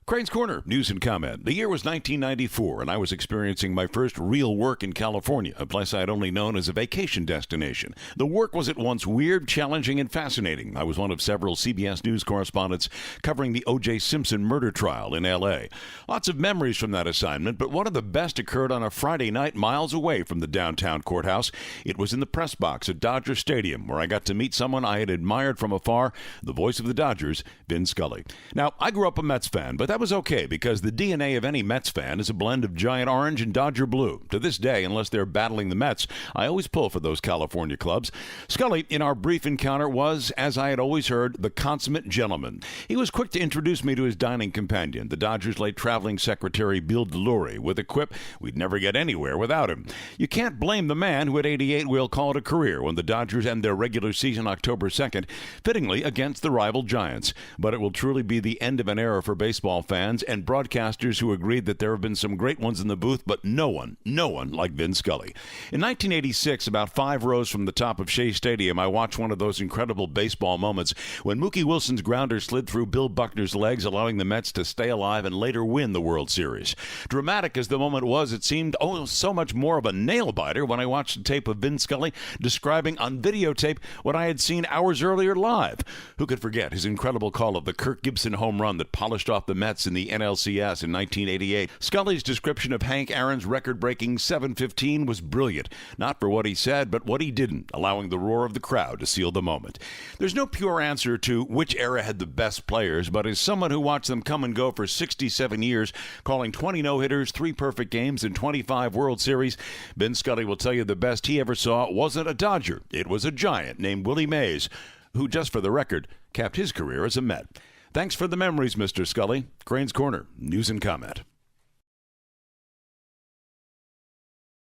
Crane's Corner, news and comment. The year was 1994, and I was experiencing my first real work in California, a place I had only known as a vacation destination. The work was at once weird, challenging, and fascinating. I was one of several CBS News correspondents covering the O.J. Simpson murder trial in L.A. Lots of memories from that assignment, but one of the best occurred on a Friday night miles away from the downtown courthouse. It was in the press box at Dodger Stadium, where I got to meet someone I had admired from afar, the voice of the Dodgers, Vin Scully. Now, I grew up a Mets fan, but that was okay because the DNA of any Mets fan is a blend of giant orange and Dodger blue. To this day, unless they're battling the Mets, I always pull for those California clubs. Scully, in our brief encounter, was, as I had always heard, the consummate gentleman. He was quick to introduce me to his dining companion, the Dodgers' late traveling secretary, Bill Delury, with a quip, we'd never get anywhere without him. You can't blame the man who at 88 will call it a career when the Dodgers end their regular season October 2nd, fittingly against the rival Giants. But it will truly be the end of an era for baseball fans and broadcasters who agreed that there have been some great ones in the booth, but no one like Vin Scully. In 1986, about 5 rows from the top of Shea Stadium, I watched one of those incredible baseball moments when Mookie Wilson's grounder slid through Bill Buckner's legs, allowing the Mets to stay alive and later win the World Series. Dramatic as the moment was, it seemed so much more of a nail-biter when I watched the tape of Vin Scully describing on videotape what I had seen hours earlier live. Who could forget his incredible call of the Kirk Gibson home run that polished off the Mets in the NLCS in 1988. Scully's description of Hank Aaron's record-breaking 715 was brilliant, not for what he said, but what he didn't, allowing the roar of the crowd to seal the moment. There's no pure answer to which era had the best players, but as someone who watched them come and go for 67 years, calling 20 no-hitters, 3 perfect games, and 25 World Series, Vin Scully will tell you the best he ever saw wasn't a Dodger. It was a Giant named Willie Mays, who, just for the record, capped his career as a Met. Thanks for the memories, Mr. Scully. Crane's Corner, news and comment.